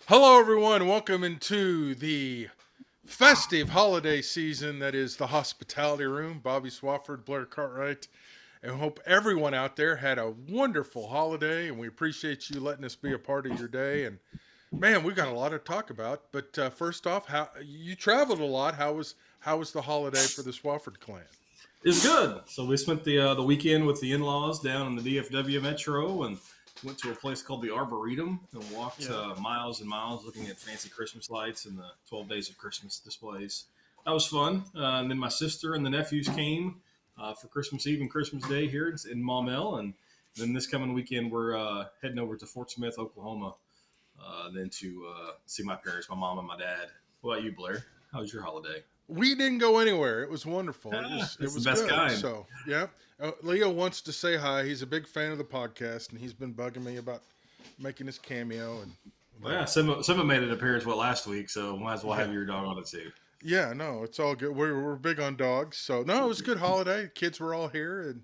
Hello, everyone. Welcome into the festive holiday season that is the hospitality room. Bobby Swofford, Blair Cartwright, and hope everyone out there had a wonderful holiday. And we appreciate you letting us be a part of your day. And man, we got a lot to talk about. But first off, how you traveled a lot? How was the holiday for the Swofford clan? It's good. So we spent the weekend with the in-laws down in the DFW metro and went to a place called the Arboretum and walked Yeah. miles and miles looking at fancy Christmas lights and the 12 Days of Christmas displays. That was fun. And then my sister and the nephews came for Christmas Eve and Christmas Day here in Maumelle. And then this coming weekend, we're heading over to Fort Smith, Oklahoma, then to see my parents, my mom and my dad. What about you, Blair? How was your holiday? We didn't go anywhere. It was wonderful. It Ah, was it it's the was best good. kind. So yeah, Leo wants to say hi. He's a big fan of the podcast, and he's been bugging me about making his cameo. And Well, but yeah, Simba made an appearance last week, so might as well yeah, have your dog on it too. yeah, no, it's all good. We're big on dogs, so no, it was a good holiday. Kids were all here, and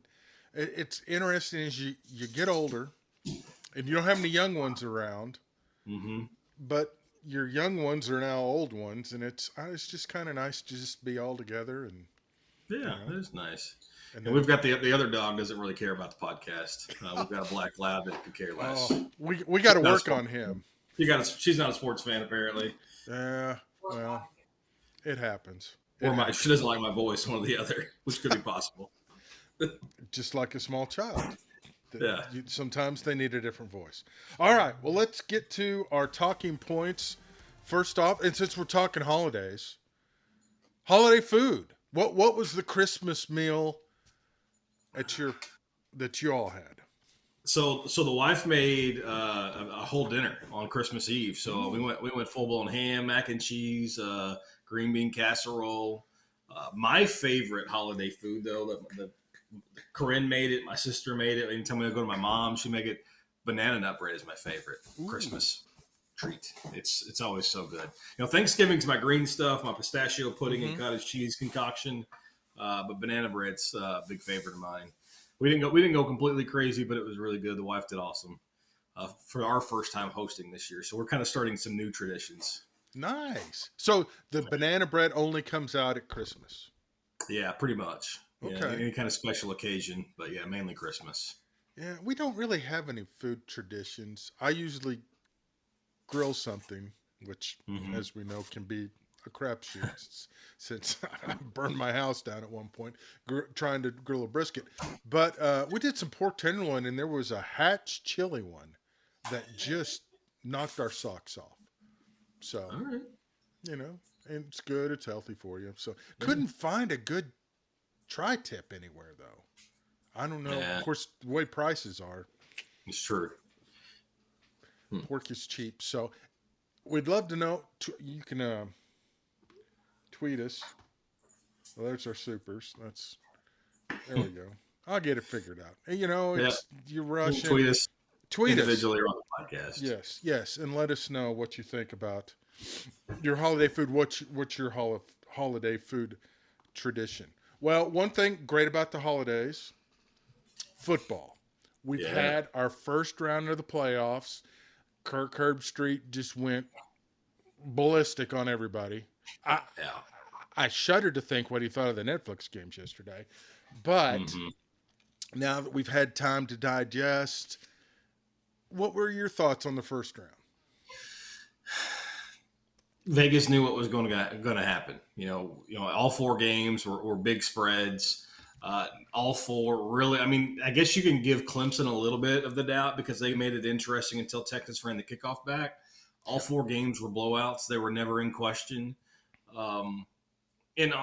it's interesting as you get older, and you don't have any young ones around, Mm-hmm. but your young ones are now old ones, and it's just kind of nice to just be all together, and you Yeah, know, that is nice. and And then we've got the other dog doesn't really care about the podcast. We've got a black lab that could care less. oh, we got She's to not a work sport. on him. She's not a sports fan apparently, Yeah, well, it happens. It or she happens. doesn't like my voice, one or the other, which could be possible. Just like a small child. Yeah. Sometimes they need a different voice. All right, well, let's get to our talking points. First off, and since we're talking holidays, holiday food. What was the Christmas meal at your that you all had? So the wife made a whole dinner on Christmas Eve. So Ooh. we went full blown ham, mac and cheese, green bean casserole. My favorite holiday food though, the Corinne made it. My sister made it. Anytime I go to my mom, she make it. Banana nut bread is my favorite Ooh. Christmas treat. It's always so good. Thanksgiving's my green stuff, my pistachio pudding and Mm-hmm. cottage cheese concoction. But banana bread's a big favorite of mine. We didn't go completely crazy, but it was really good. The wife did awesome for our first time hosting this year, so we're kind of starting some new traditions. Nice. So the banana bread only comes out at Christmas. Yeah, pretty much. Yeah, Okay. any kind of special occasion, but yeah, mainly Christmas. Yeah, we don't really have any food traditions. I usually grill something, which, Hmm. as we know, can be a crapshoot since I burned my house down at one point trying to grill a brisket. But we did some pork tenderloin, and there was a Hatch chili one that just knocked our socks off. So, All right. you know, and it's good, it's healthy for you. So, Yeah. couldn't find a good tri tip anywhere, though. I don't know. Of Yeah, course, the way prices are, it's true. Hmm. pork is cheap. So, we'd love to know. You can tweet us. Well, there's our supers. There we go. I'll get it figured out. And, Yeah, it's you're you can rushing. tweet us Tweet us. individually or on the podcast. Yes, yes, and let us know what you think about your holiday food. What's your holiday food tradition? Well, one thing great about the holidays, football. We've Yeah, had our first round of the playoffs. Kirk Herbstreit just went ballistic on everybody. I yeah. I shudder to think what he thought of the Netflix games yesterday. But Hmm. now that we've had time to digest, what were your thoughts on the first round? Vegas knew what was going to happen. All four games were big spreads. All four really. I mean, I guess you can give Clemson a little bit of the doubt because they made it interesting until Texas ran the kickoff back. All Yeah. four games were blowouts. They were never in question. Um, and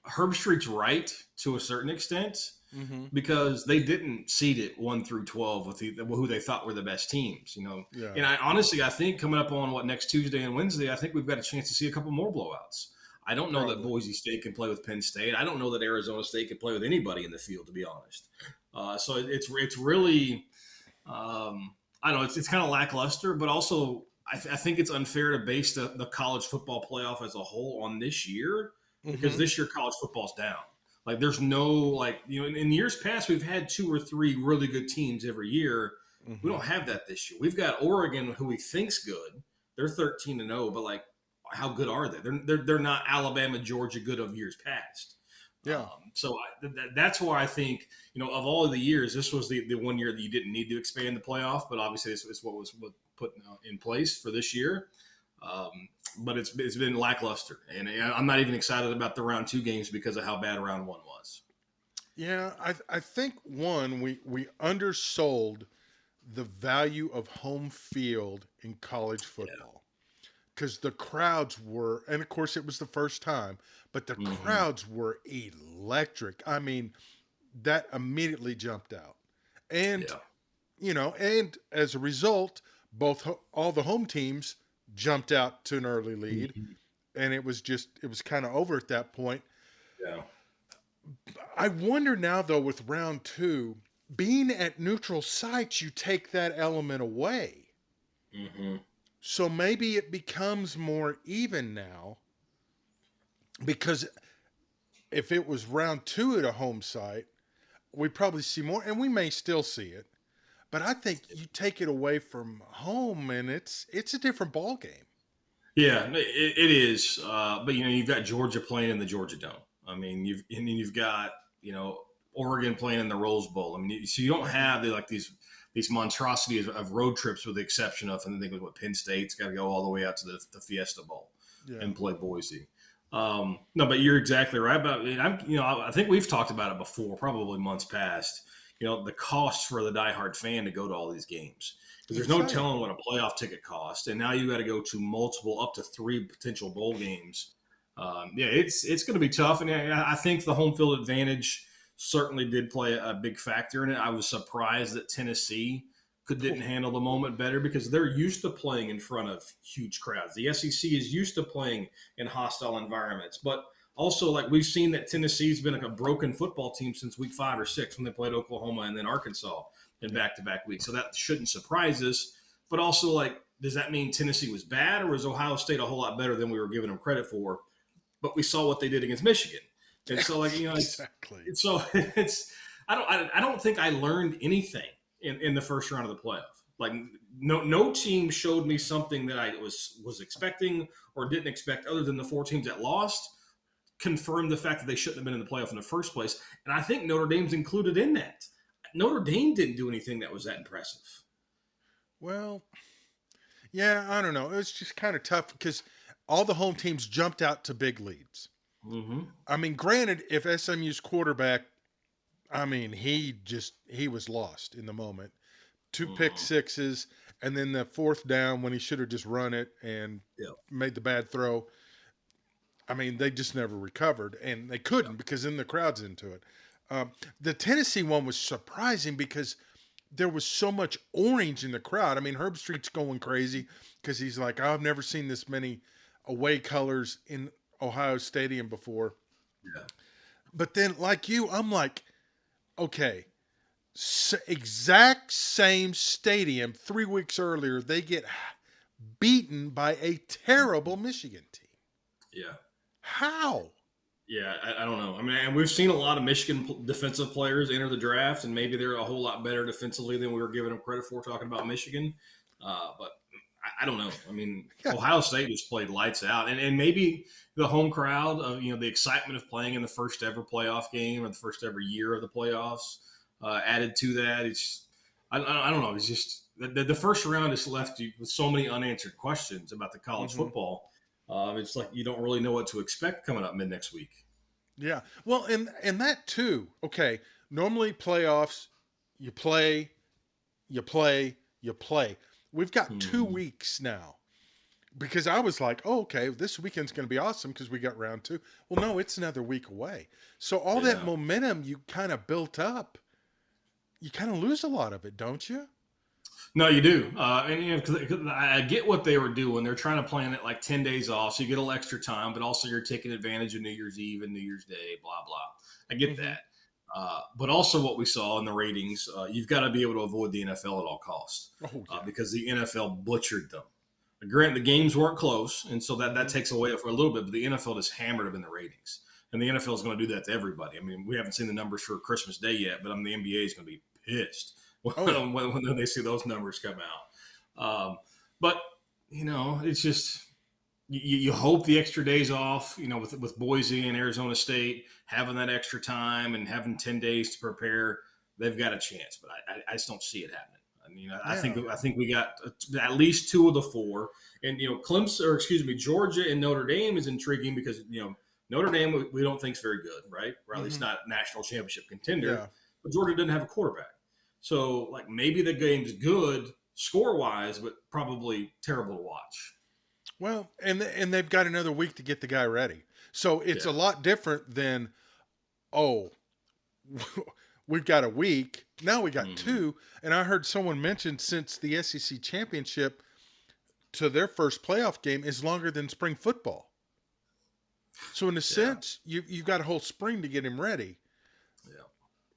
Herb Street's right to a certain extent Mm-hmm. because they didn't seed it 1 through 12 with who they thought were the best teams. Yeah. And I think coming up on next Tuesday and Wednesday, I think we've got a chance to see a couple more blowouts. I don't know that Probably. Boise State can play with Penn State. I don't know that Arizona State can play with anybody in the field, to be honest. So it's really I don't know it's kind of lackluster, but also I think it's unfair to base the college football playoff as a whole on this year because Mm-hmm. this year college football's down. Like there's no in years past we've had two or three really good teams every year. We Mm-hmm. don't have that this year. We've got Oregon, who we think's good, They're 13-0, but like, how good are they? They're not Alabama, Georgia good of years past. Yeah. That's why I think, of all of the years, this was the one year that you didn't need to expand the playoff, but obviously it's what was put in place for this year. But it's been lackluster, and I'm not even excited about the round 2 games because of how bad round 1 was. Yeah, I think one we undersold the value of home field in college Yeah. football because the crowds were, and of course it was the first time, but the Mm-hmm. crowds were electric. I mean, that immediately jumped out, and Yeah. and as a result, all the home teams jumped out to an early lead, Mm-hmm. and it was kind of over at that point. Yeah. I wonder now though with round 2, being at neutral sites, you take that element away. Mm-hmm. So maybe it becomes more even now because if it was round 2 at a home site, we probably see more and we may still see it. But I think you take it away from home and it's a different ball game. Yeah, it is. But you've got Georgia playing in the Georgia Dome. I mean, you've got Oregon playing in the Rose Bowl. I mean, so you don't Mhm. have these monstrosities of road trips, with the exception of, and I think what Penn State's got to go all the way out to the Fiesta Bowl Yeah. and play Boise. No, but you're exactly right. But I think we've talked about it before, probably months past. The cost for the diehard fan to go to all these games, because there's no Insane. telling what a playoff ticket costs, and now you got to go to multiple, up to 3 potential bowl games. Yeah, it's going to be tough, and I think the home field advantage certainly did play a big factor in it. I was surprised that Tennessee didn't handle the moment better, because they're used to playing in front of huge crowds. The SEC is used to playing in hostile environments, but also, like, we've seen that Tennessee's been like a broken football team since week 5 or 6 when they played Oklahoma and then Arkansas in Yeah. back-to-back weeks. So that shouldn't surprise us. But also, like, does that mean Tennessee was bad, or was Ohio State a whole lot better than we were giving them credit for? But we saw what they did against Michigan, and so, like, Exactly. it's I don't think I learned anything in the first round of the playoff. Like, no team showed me something that I was expecting or didn't expect, other than the 4 teams that lost confirmed the fact that they shouldn't have been in the playoff in the first place. And I think Notre Dame's included in that. Notre Dame didn't do anything that was that impressive. Well, yeah, I don't know. It was just kind of tough because all the home teams jumped out to big leads. Mm-hmm. I mean, granted, if SMU's quarterback, I mean, he was lost in the moment. 2 pick Mm-hmm. sixes, and then the fourth down when he should have just run it and Yeah. made the bad throw. I mean, they just never recovered, and they Yeah. couldn't because then the crowd's into it. The Tennessee one was surprising because there was so much orange in the crowd. I mean, Herb Street's going crazy because he's like, I've never seen this many away colors in Ohio Stadium before. Yeah. But then, like you, I'm like, okay, exact same stadium 3 weeks earlier, they get beaten by a terrible Michigan team. Yeah. How? Yeah, I don't know. I mean, and we've seen a lot of Michigan defensive players enter the draft, and maybe they're a whole lot better defensively than we were giving them credit for, talking about Michigan. But I don't know. I mean, Yeah. Ohio State just played lights out, and maybe the home crowd of the excitement of playing in the first ever playoff game or the first ever year of the playoffs added to that. I don't know. It's just the first round has left you with so many unanswered questions about the college Hmm. football. It's like you don't really know what to expect coming up mid next week. Yeah. Well, and that too. Okay. Normally playoffs, you play, you play, you play. We've got two Mm-hmm. weeks now because I was like, oh, okay, this weekend's going to be awesome because we got round 2. Well, no, it's another week away. So all that Yeah. momentum you kind of built up, you kind of lose a lot of it, don't you? No, you do. And cause I get what they were doing. They're trying to plan it like 10 days off, so you get a little extra time, but also you're taking advantage of New Year's Eve and New Year's Day, blah, blah. I get Hmm. that. But also what we saw in the ratings, you've got to be able to avoid the NFL at all costs, Oh yeah. because the NFL butchered them. Granted, the games weren't close, and so that Hmm. takes away for a little bit, but the NFL just hammered them in the ratings. And the NFL is going to do that to everybody. I mean, we haven't seen the numbers for Christmas Day yet, but the NBA is going to be pissed Oh yeah. when they see those numbers come out. But it's just you hope the extra days off, with Boise and Arizona State having that extra time and having 10 days to prepare, they've got a chance. But I just don't see it happening. I mean, Yeah. I think we got at least two of the four, and Clemson, or excuse me, Georgia and Notre Dame is intriguing because Notre Dame we don't think is very good, right? Or at least Hmm. not national championship contender. Yeah. But Georgia doesn't have a quarterback, so like maybe the game's good score wise, but probably terrible to watch. Well, and they've got another week to get the guy ready. So it's a Yeah. lot different than, oh, we've got a week. Now we got Hmm. two. And I heard someone mention since the SEC championship to their first playoff game is longer than spring football. So in a Yeah. sense, you've got a whole spring to get him ready. Yeah.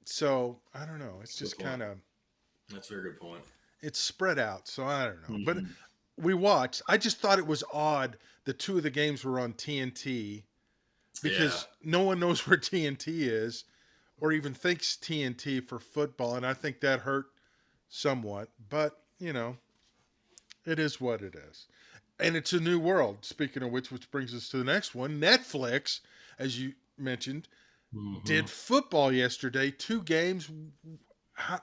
So I don't know. It's That's a good just point. kind of That's a very good point. it's spread out. So I don't know. But Hmm. we watched. I just thought it was odd the two of the games were on TNT Yeah. because no one knows where TNT is or even thinks TNT for football, and I think that hurt somewhat. But it is what it is, and it's a new world. Speaking of which brings us to the next one. Netflix, as you mentioned, Hmm. did football yesterday. Two games.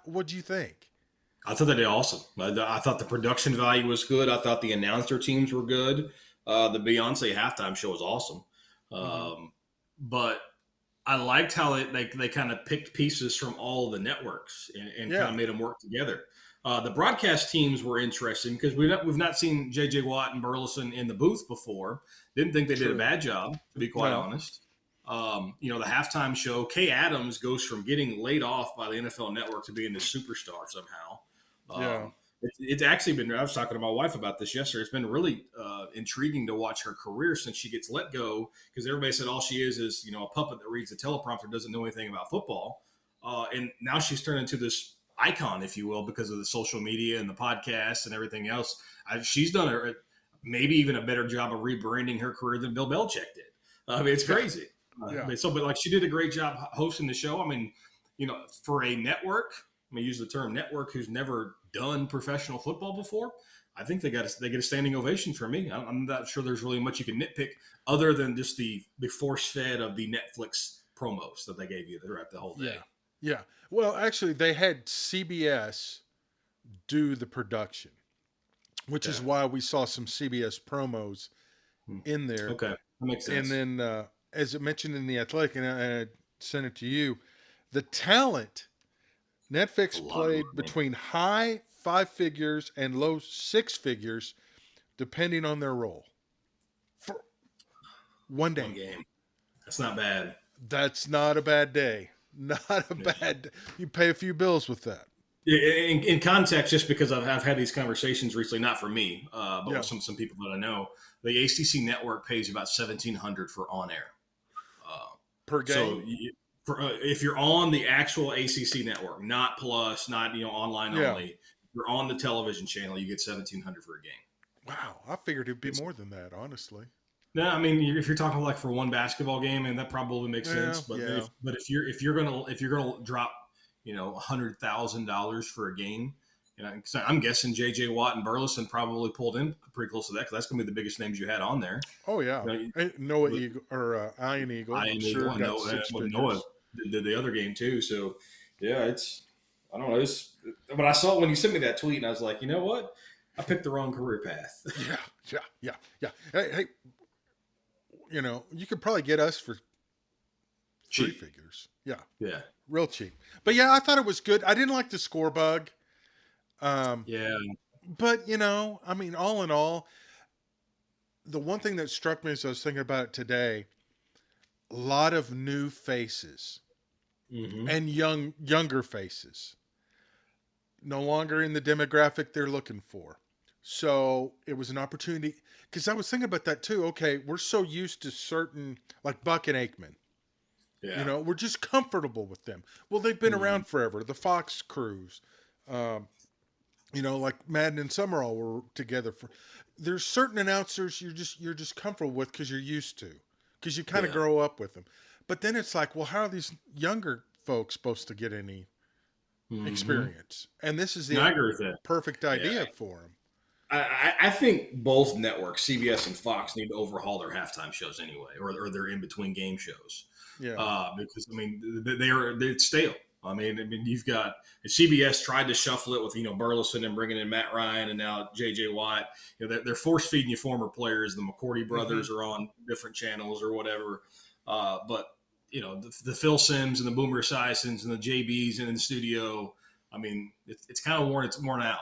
What do you think? I thought they did awesome. I thought the production value was good. I thought the announcer teams were good. The Beyonce halftime show was awesome. Hmm. But I liked how they kind of picked pieces from all of the networks and kind Yeah, of made them work together. The broadcast teams were interesting because we've not seen J.J. Watt and Burleson in the booth before. Didn't think they did a true. bad job, to be quite No. honest. The halftime show, Kay Adams goes from getting laid off by the NFL Network to being the superstar somehow. Yeah. It's actually been. I was talking to my wife about this yesterday. It's been really intriguing to watch her career since she gets let go because everybody said all she is a puppet that reads the teleprompter, doesn't know anything about football, and now she's turned into this icon, if you will, because of the social media and the podcasts and everything else. She's done maybe even a better job of rebranding her career than Bill Belichick did. I mean, it's Yeah. crazy. Yeah. But like she did a great job hosting the show. I mean, for a network, I mean, use the term network who's never done professional football before. I think they get a standing ovation from me. I'm not sure there's really much you can nitpick other than just the force fed of the Netflix promos that they gave you throughout the whole day. Yeah. Yeah. Well, actually, they had CBS do the production, which is Okay. why we saw some CBS promos Hmm. in there. Okay. That makes And sense. then, as it mentioned in the Athletic, and I sent it to you, the talent It's a Netflix lot of played money. between high five figures and low six figures, depending on their role, for one One day. game. That's not bad. That's not a bad day. Not a Yeah. bad. You pay a few bills with that. In context, just because I've had these conversations recently, not for me, but with Yeah, some people that I know, the ACC network pays about 1,700 for on air. Uh, per so game. if you're on the actual ACC network, not plus, not online Yeah. only, you're on the television channel, you get 1,700 for a game. Wow, I figured it'd be It's, more than that, honestly. no, I mean if you're talking like for one basketball game, and that probably makes sense. Well, But yeah. if you're gonna drop $100,000 for a game, cause I'm guessing J.J. Watt and Burleson probably pulled in pretty close to that because that's gonna be the biggest names you had on there. Oh yeah. You know, Noah with Eagle or Iron Eagle, I'm Ian sure Eagle and got Noah, six with Noah figures. did the other game too. So yeah, it's I don't know. But I saw when you sent me that tweet, and I was like, you know what? I picked the wrong career path. Yeah, yeah, yeah, yeah. Hey, you could probably get us for three Cheap. figures. Yeah, Yeah. real cheap. But yeah, I thought it was good. I didn't like the score bug. Um, Yeah. but I mean, all in all, the one thing that struck me as I was thinking about it today, a lot of new faces Hmm. and younger faces, no longer in the demographic they're looking for. So it was an opportunity because I was thinking about that too. Okay, we're so used to certain like Buck and Aikman. Yeah. We're just comfortable with them. Well, they've been Hmm. around forever. The Fox crews, um, like Madden and Summerall were together for. There's certain announcers you're just comfortable with because you're used to, because you kind of Yeah. grow up with them. But then it's like, well, how are these younger folks supposed to get any Hmm. experience? And this is No, I the agree with that. perfect Yeah. idea for them. I think both networks, CBS and Fox, need to overhaul their halftime shows anyway, or their in between game shows, Yeah. because I mean they're stale. I mean you've got CBS tried to shuffle it with Burleson and bringing in Matt Ryan and now J.J. Watt. They're force feeding you former players. The McCourty Hmm. brothers are on different channels or whatever, but the Phil Sims and the Boomer Esiasons and the JBs in the studio. I mean, it's kind of worn. It's worn out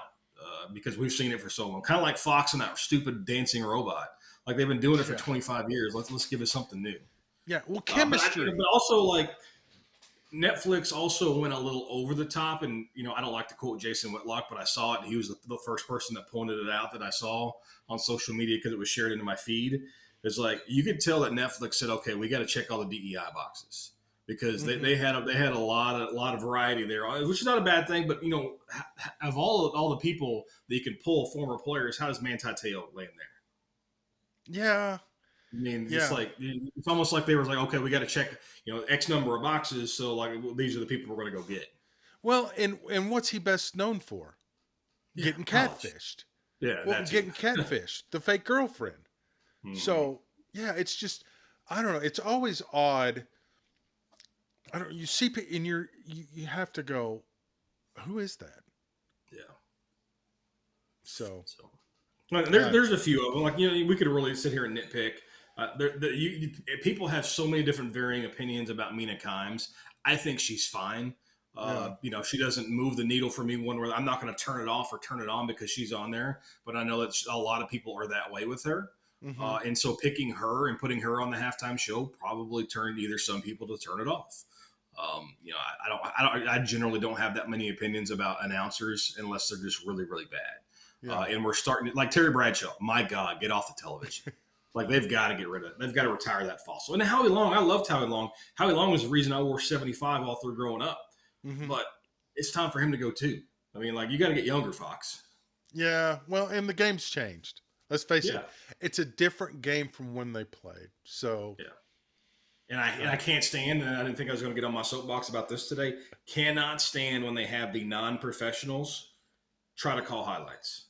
because we've seen it for so long. Kind of like Fox and that stupid dancing robot. Like they've been doing it for Yeah. 25 years. Let's give it something new. Yeah. Well, But chemistry. also like Netflix also went a little over the top, and I don't like to quote Jason Whitlock, but I saw it. And he was the first person that pointed it out that I saw on social media because it was shared into my feed. It's like you could tell that Netflix said, "Okay, we got to check all the DEI boxes." Because they, Hmm. they had a lot of variety there, which is not a bad thing. But of all the people that you can pull former players, how does Manti Te'o land there? Yeah. I mean, it's Yeah. like it's almost like they were like, okay, we got to check X number of boxes, so like these are the people we're going to go get. Well, and what's he best known for? Yeah, Getting college. catfished. Yeah, Well, that too. getting catfished, the fake girlfriend. Hmm. So yeah, it's just I don't know. It's always odd. I don't. You see, and you have to go. Who is that? Yeah. So So well, I don't there's a few of them. Like we could really sit here and nitpick. People have so many different varying opinions about Mina Kimes. I think she's fine. know. She doesn't move the needle for me one way. I'm not going to turn it off or turn it on because she's on there. But I know that a lot of people are that way with her. Yeah. Hmm. And so picking her and putting her on the halftime show probably turned either some people to turn it off. I generally don't have that many opinions about announcers unless they're just really, really bad. Yeah. And we're starting like Terry Bradshaw. My God, get off the television. Like they've got to get rid of it. They've got to retire that fossil. And Howie Long, I loved Howie Long. Howie Long was the reason I wore 75 all through growing up. Hmm. But it's time for him to go too. I mean, like you got to get younger, Fox. Yeah. Well, and the game's changed. Let's face it. Yeah, It's a different game from when they played. So yeah. And I uh, can't stand. And I didn't think I was going to get on my soapbox about this today. Cannot stand when they have the non-professionals try to call highlights.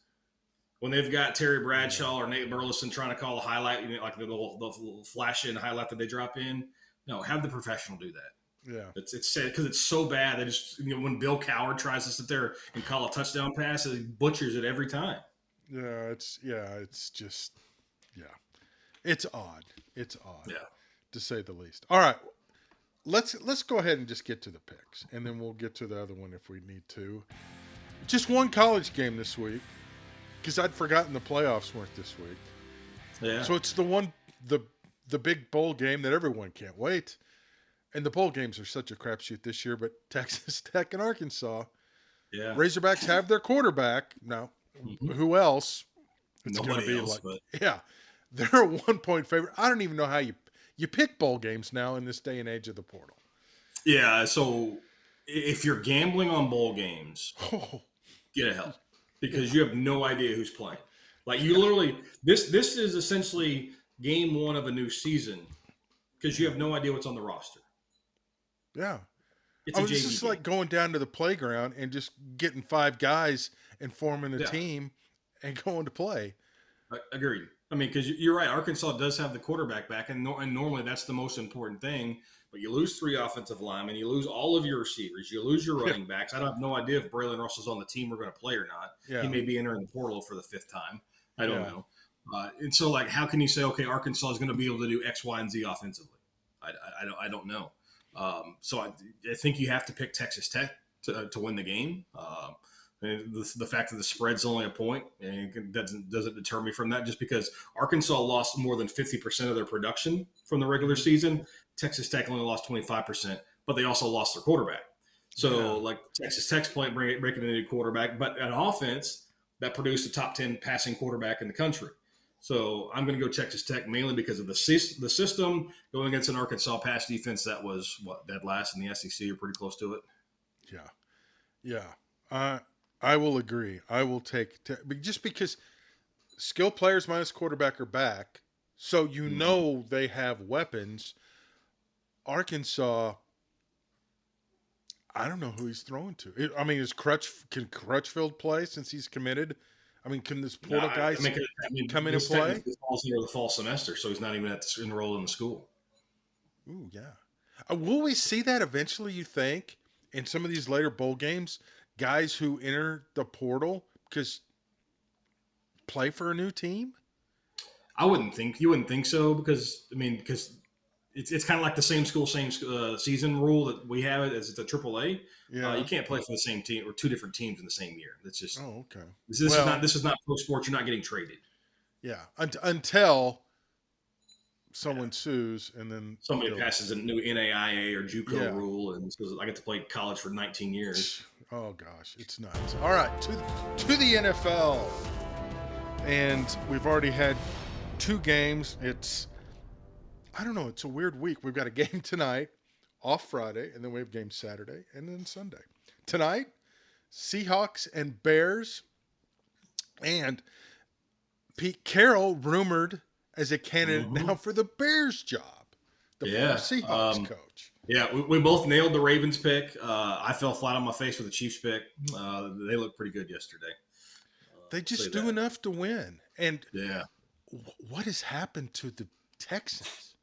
When they've got Terry yeah. Bradshaw or Nate Burleson trying to call a highlight, like the flash in highlight that they drop in. No, have the professional do that. Yeah. It's sad because it's so bad that when Bill Coward tries to sit there and call a touchdown pass, he butchers it every time. Yeah. It's just yeah. It's odd. It's odd Yeah. to say the least. All right. Let's go ahead and just get to the picks, and then we'll get to the other one if we need to. Just one college game this week because I'd forgotten the playoffs weren't this week. Yeah. So it's the the big bowl game that everyone can't wait. And the bowl games are such a crapshoot this year. But Texas Tech and Arkansas, Yeah. Razorbacks have their quarterback now. Mm-hmm. Who else? It's going to Nobody be else, like but yeah, they're a 1 point favorite. I don't even know how you pick bowl games now in this day and age of the portal. yeah. So if you're gambling on bowl games, Oh get a help yeah, because you have no idea who's playing. Like you yeah, literally, this is essentially game one of a new season because you yeah, have no idea what's on the roster. yeah. It's I a mean, it's JV just game. like going down to the playground and just getting five guys and forming a Yeah, team and going to play. agreed. I mean, because you're right. Arkansas does have the quarterback back, and normally that's the most important thing. But you lose three offensive linemen, you lose all of your receivers, you lose your Yeah, running backs. I have no idea if Braylon Russell's on the team we're going to play or not. He yeah, may be entering the portal for the fifth time. I don't yeah. know. And so, like, how can you say, okay, Arkansas is going to be able to do X, Y, and Z offensively? I don't know. I think you have to pick Texas Tech to win the game. And the fact that the spread's only a point and doesn't deter me from that just because Arkansas lost more than 50% of their production from the regular Hmm. season. Texas Tech only lost 25%, but they also lost their quarterback. So, Yeah, like Texas Tech's playing breaking a new quarterback, but an offense that produced a top 10 passing quarterback in the country. So I'm going to go Texas Tech mainly because of the system going against an Arkansas pass defense that was dead last in the SEC or pretty close to it. yeah, yeah. I I will agree. I will take just because skill players minus quarterback are back, so you Mm-hmm. know they have weapons. Arkansas, I don't know who he's throwing to. I mean, is Crutchfield play since he's committed? I mean, can this No, portal I guys mean, come in and this play? technically falls into the fall semester, so he's not even enrolled in the school. Ooh, yeah. Will we see that eventually, you think, in some of these later bowl games? Guys who enter the portal because play for a new team? You wouldn't think so because it's kind of like the same school, same season rule that we have it as it's a AAA. You Yeah. can't play for the same team or two different teams in the same year. That's just Oh, okay. this is not Well, this is not pro sports. You're not getting traded. yeah. Until Yeah. someone sues and then Somebody they'll. passes a new NAIA or JUCO Yeah. rule and says I get to play college for 19 years. Oh gosh, it's nuts. All right, to the NFL, and we've already had two games. I don't know. It's a weird week. We've got a game tonight, off Friday, and then we have games Saturday and then Sunday. Tonight, Seahawks and Bears, and Pete Carroll rumored as a candidate now Mm-hmm. for the Bears job, the former Yeah. Seahawks coach. Yeah, we both nailed the Ravens pick. I fell flat on my face with the Chiefs pick. They looked pretty good yesterday. They I'll say just do that. enough to win. And Yeah. what has happened to the Texans?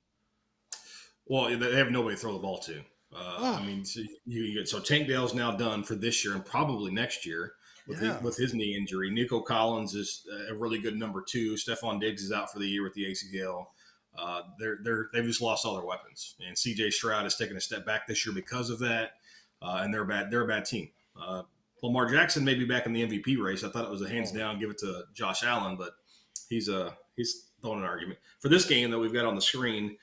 Well, they have nobody to throw the ball to. I Oh, mean, so Tank Dell's now done for this year and probably next year yeah. with his knee injury. Nico Collins is a really good number two. Stephon Diggs is out for the year with the ACL. They've just lost all their weapons, and CJ Stroud has taken a step back this year because of that. And they're a bad team. Lamar Jackson may be back in the MVP race. I thought it was a hands Oh, down give it to Josh Allen, but he's throwing an argument for this game that we've got on the screen.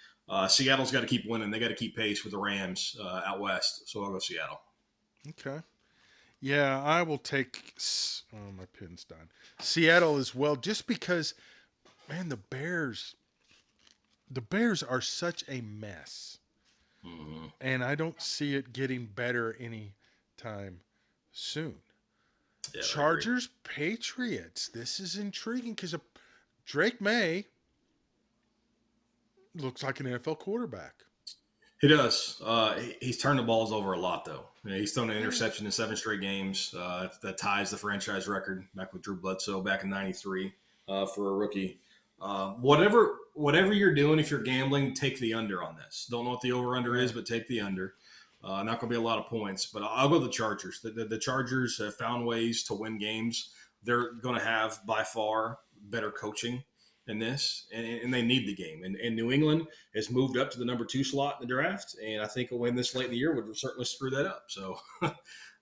Seattle's got to keep winning. They got to keep pace with the Rams out west. So I'll go Seattle. okay. Yeah, I will take. Oh, my pin's done. Seattle as well, just because, man, the Bears are such a mess, Mm-hmm. and I don't see it getting better anytime soon. Yeah, I agree. Chargers, Patriots. This is intriguing because Drake May looks like an NFL quarterback. He does. He's turned the balls over a lot, though. He's thrown an Yeah. interception in 7 straight games. That ties the franchise record back with Drew Bledsoe back in '93 for a rookie. Whatever you're doing, if you're gambling, take the under on this. Don't know what the over under Yeah. is, but take the under. Not going to be a lot of points, but I'll go the Chargers. The Chargers have found ways to win games. They're going to have by far better coaching in this, and they need the game. And New England has moved up to the number 2 slot in the draft, and I think a win this late in the year would certainly screw that up. So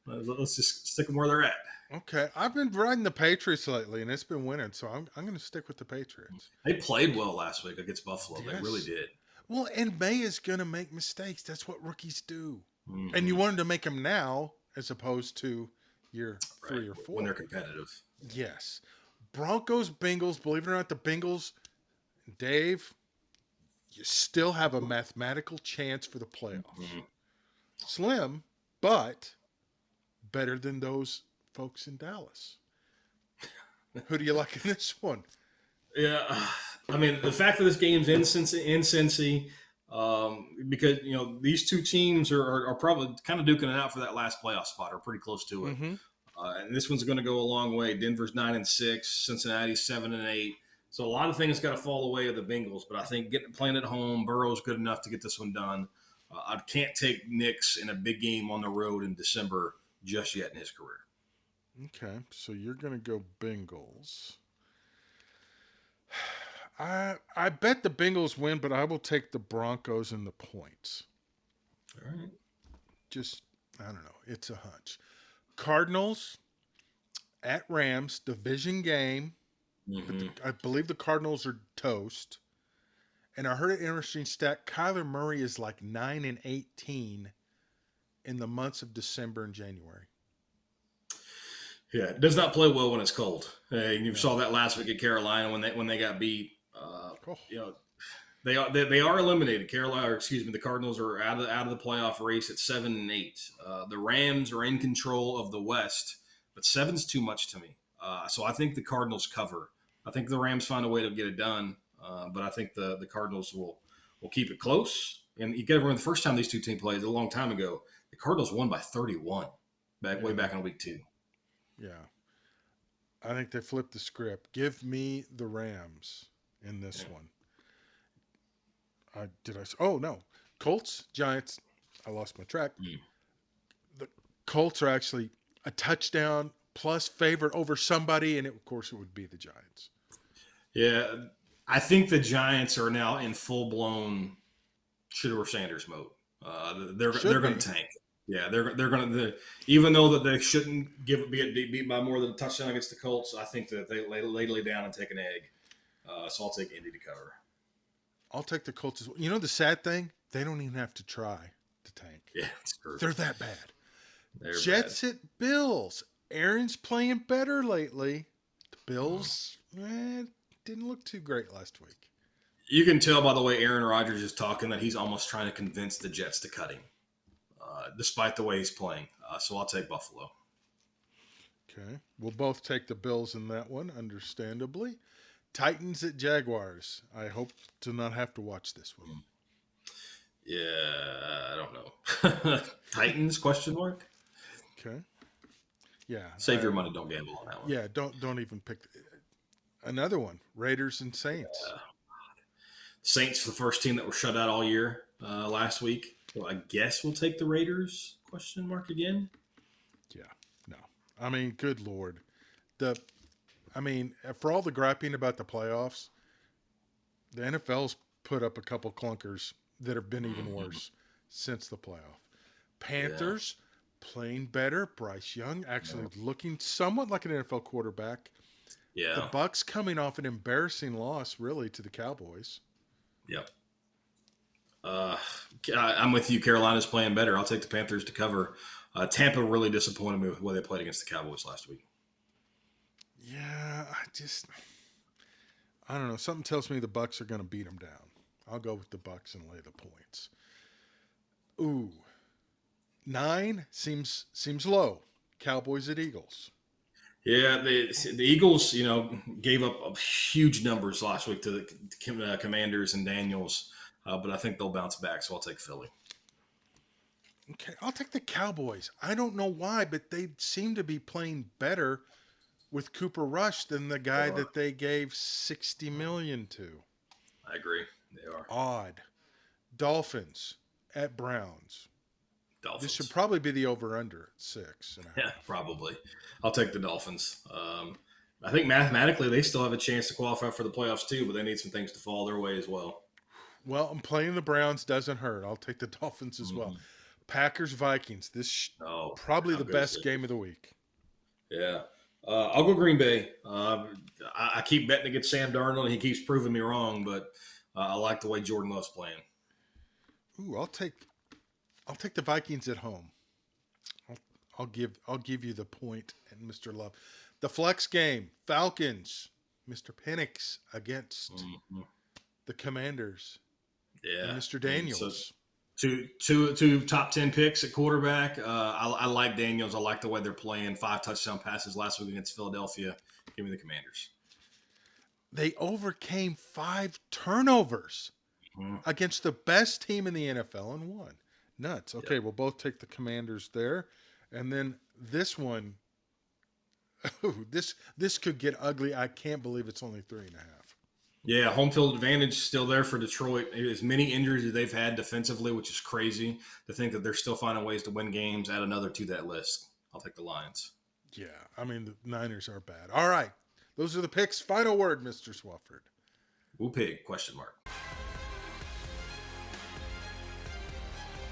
let's just stick them where they're at. Okay. I've been riding the Patriots lately, and it's been winning, so I'm going to stick with the Patriots. They played well last week against Buffalo. They really Yes. did. Well, and May is going to make mistakes. That's what rookies do. And you Mm-hmm. wanted to make them now as opposed to year Right, 3 or 4. when they're competitive. Yes. Broncos, Bengals. Believe it or not, the Bengals, Dave, you still have a mathematical chance for the playoffs. Mm-hmm. Slim, but better than those folks in Dallas. Who do you like in this one? Yeah, I mean the fact that this game's in Cincy, because these two teams are probably kind of duking it out for that last playoff spot, or pretty close to it. Mm-hmm. And this one's going to go a long way. Denver's 9-6, Cincinnati's 7-8. So a lot of things got to fall away of the Bengals, but I think playing at home, Burrow's good enough to get this one done. I can't take Knicks in a big game on the road in December just yet in his career. Okay, so you're going to go Bengals. I bet the Bengals win, but I will take the Broncos and the points. All right. Just, I don't know. It's a hunch. Cardinals at Rams, division game. But Mm-hmm. I believe the Cardinals are toast. And I heard an interesting stat. Kyler Murray is like 9-18 in the months of December and January. Yeah, it does not play well when it's cold. You No. saw that last week at Carolina when they got beat. Oh, You know, they are eliminated. The Cardinals are out of the playoff race at 7-8. The Rams are in control of the West, but 7's too much to me. So I think the Cardinals cover. I think the Rams find a way to get it done, but I think the Cardinals will keep it close. And you got to remember the first time these two teams played a long time ago, the Cardinals won by 31 way yeah. back in week 2. Yeah. I think they flipped the script. Give me the Rams in Yeah. this one. Oh no, Colts, Giants. I lost my track. Mm. The Colts are actually a touchdown plus favorite over somebody, and of course it would be the Giants. Yeah, I think the Giants are now in full blown Shedeur Sanders mode. They're Should going be. to tank. Yeah, they're going to even though that they shouldn't be beat by more than a touchdown against the Colts. I think that they lay down and take an egg. So I'll take Indy to cover. I'll take the Colts as well. You know the sad thing? They don't even have to try to tank. Yeah, it's true. They're that bad. They're bad. Jets at Bills. Aaron's playing better lately. The Mhm. Bills didn't look too great last week. You can tell by the way Aaron Rodgers is talking that he's almost trying to convince the Jets to cut him, despite the way he's playing. So I'll take Buffalo. Okay. We'll both take the Bills in that one, understandably. Titans at Jaguars. I hope to not have to watch this one. Yeah, I don't know. Titans? Question mark. Okay. Yeah. Save your money. Don't gamble on that one. Yeah. Don't even pick another one. Raiders and Saints. Saints, the first team that were shut out all year last week. So I guess we'll take the Raiders? Question mark again. Yeah. No. I mean, good lord. For all the griping about the playoffs, the NFL's put up a couple clunkers that have been even Mm-hmm. worse since the playoff. Yeah. Panthers playing better. Bryce Young actually looking somewhat like an NFL quarterback. The Yeah. Bucks coming off an embarrassing loss, really, to the Cowboys. Yep. Uh, I'm with you. Carolina's playing better. I'll take the Panthers to cover. Tampa really disappointed me with the way they played against the Cowboys last week. Yeah, I don't know. Something tells me the Bucks are going to beat them down. I'll go with the Bucks and lay the points. Ooh, 9 seems low. Cowboys at Eagles. Yeah, the Eagles, gave up huge numbers last week to the Commanders and Daniels, but I think they'll bounce back. So I'll take Philly. Okay, I'll take the Cowboys. I don't know why, but they seem to be playing better with Cooper Rush than the They guy are. that they gave 60 million to. I agree. They are. Odd. Dolphins at Browns. This should Dolphins. probably be the over under at 6.5. Yeah, probably. I'll take the Dolphins. I think mathematically they still have a chance to qualify for the playoffs too, but they need some things to fall their way as well. Well, I'm playing the Browns doesn't hurt. I'll take the Dolphins as well. Mm-hmm. Packers Vikings. Oh, Probably how the good is best it? game of the week. Yeah. I'll go Green Bay. I keep betting against Sam Darnold, and he keeps proving me wrong, but I like the way Jordan Love's playing. Ooh, I'll take the Vikings at home. I'll, I'll give you the point and Mr. Love. The flex game, Falcons, Mr. Penix against Mm-hmm. the Commanders and Yeah. Mr. I mean, so Daniels. two top 10 picks at quarterback. I like Daniels. I like the way they're playing. 5 touchdown passes last week against Philadelphia. Give me the Commanders. They overcame 5 turnovers Mhm. against the best team in the NFL and won. Nuts. Yep. Okay, we'll both take the Commanders there. And then this one, ooh, this could get ugly. I can't believe it's only 3.5. Yeah, home field advantage still there for Detroit. As many injuries as they've had defensively, which is crazy to think that they're still finding ways to win games. Add another to that list. I'll take the Lions. Yeah, I mean the Niners are bad. All right, those are the picks. Final word, Mr. Swofford. Woo pig? Question mark.